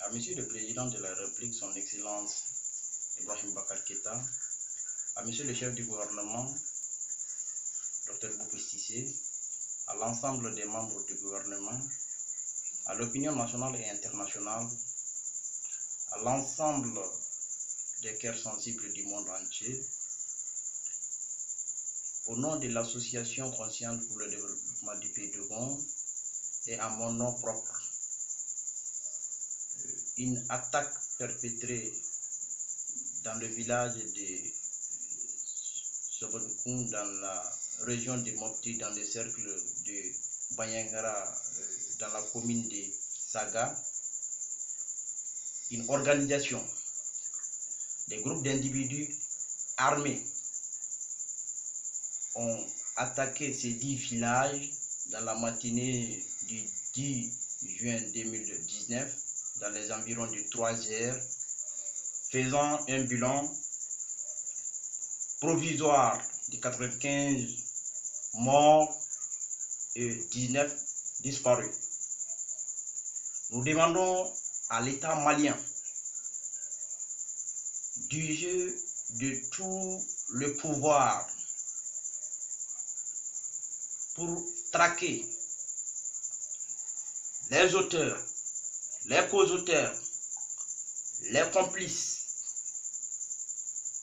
À Monsieur le Président de la République, Son Excellence Ibrahim Bakar Keïta, à Monsieur le chef du gouvernement, Dr Boubou Cissé, à l'ensemble des membres du gouvernement, à l'opinion nationale et internationale, à l'ensemble des cœurs sensibles du monde entier, au nom de l'association consciente pour le développement du pays de Gond et à mon nom propre, une attaque perpétrée dans le village de Sobonkoum, dans la région de Mopti, dans le cercle de Banyangara, dans la commune de Saga, une organisation, des groupes d'individus armés ont attaqué ces 10 villages dans la matinée du 10 juin 2019, dans les environs de 3 heures, faisant un bilan provisoire de 95 morts et 19 disparus. Nous demandons à l'État malien d'user de tout le pouvoir pour traquer les auteurs, les co-auteurs, les complices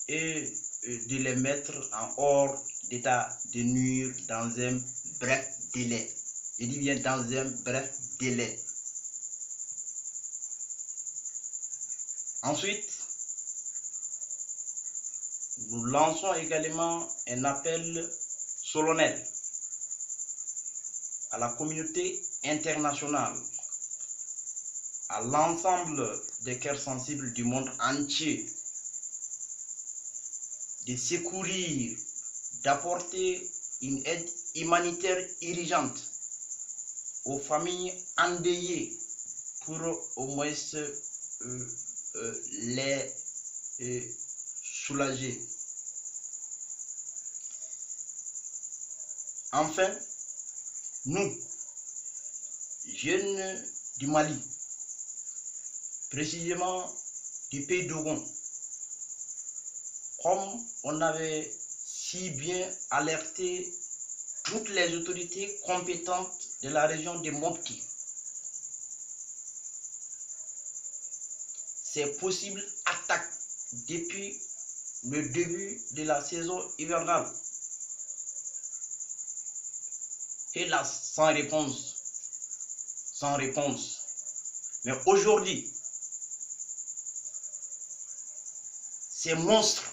et de les mettre en hors d'état de nuire dans un bref délai. Je dis bien dans un bref délai. Ensuite, nous lançons également un appel solennel à la communauté internationale, à l'ensemble des cœurs sensibles du monde entier, de secourir, d'apporter une aide humanitaire urgente aux familles endeuillées pour au moins les soulager. Enfin, nous, jeunes du Mali, précisément du pays d'Ogon, comme on avait si bien alerté toutes les autorités compétentes de la région de Mopti, ces possibles attaques depuis le début de la saison hivernale, hélas sans réponse. Mais aujourd'hui, ces monstres,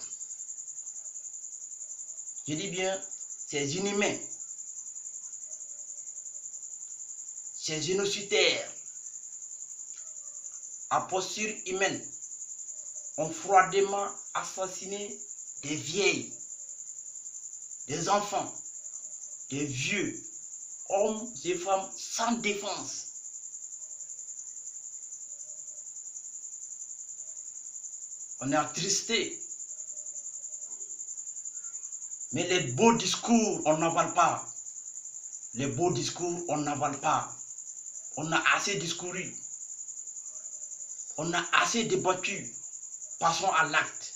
je dis bien ces inhumains, ces génocidaires à posture humaine ont froidement assassiné des vieilles, des enfants, des vieux, hommes et femmes sans défense. On est attristé. Mais les beaux discours, on n'avale pas. Les beaux discours, on n'avale pas. On a assez discouru. On a assez débattu. Passons à l'acte.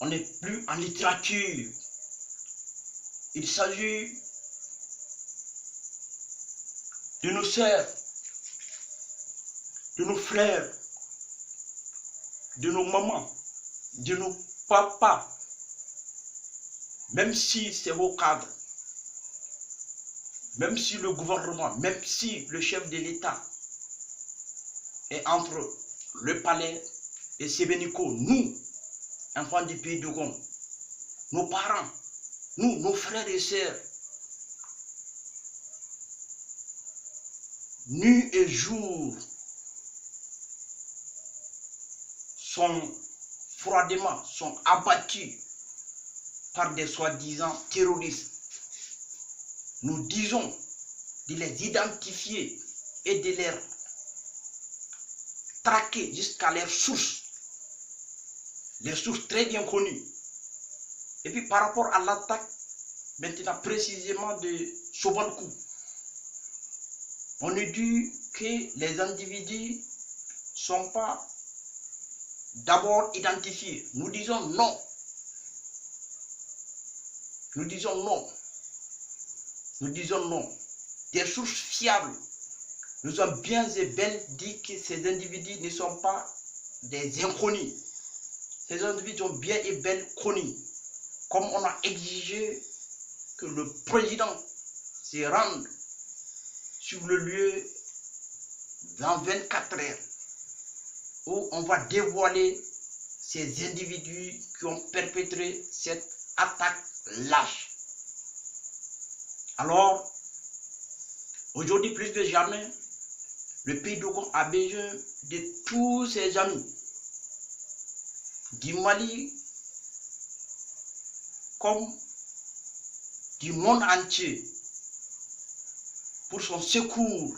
On n'est plus en littérature. Il s'agit de nos sœurs, de nos frères, de nos mamans, de nos papas, même si c'est au cadre, même si le gouvernement, même si le chef de l'État est entre le palais et Sébeniko, nous, enfants du pays de Gond, nos parents, nous, nos frères et sœurs, nuit et jour, sont froidement, sont abattus par des soi-disant terroristes. Nous disons de les identifier et de les traquer jusqu'à leurs sources, les sources très bien connues. Et puis par rapport à l'attaque, maintenant précisément de Sobonkoum, on nous dit que les individus sont pas d'abord identifiés. Nous disons non. Nous disons non. Nous disons non. Des sources fiables nous ont bien et bien dit que ces individus ne sont pas des inconnus. Ces individus sont bien et bien connus. Comme on a exigé que le président se rende sur le lieu dans 24 heures, où on va dévoiler ces individus qui ont perpétré cette attaque lâche. Alors, aujourd'hui plus que jamais, le pays d'Ogon a besoin de tous ses amis du Mali comme du monde entier pour son secours,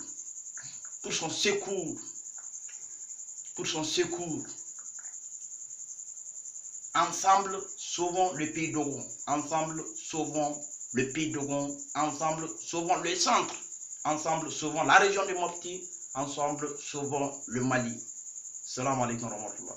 pour son secours, pour son secours. Ensemble, sauvons le pays d'Ogon. Ensemble, sauvons le pays d'Ogon. Ensemble, sauvons le centre. Ensemble, sauvons la région de Mopti. Ensemble, sauvons le Mali. Salam alaikum wa rahmatullah.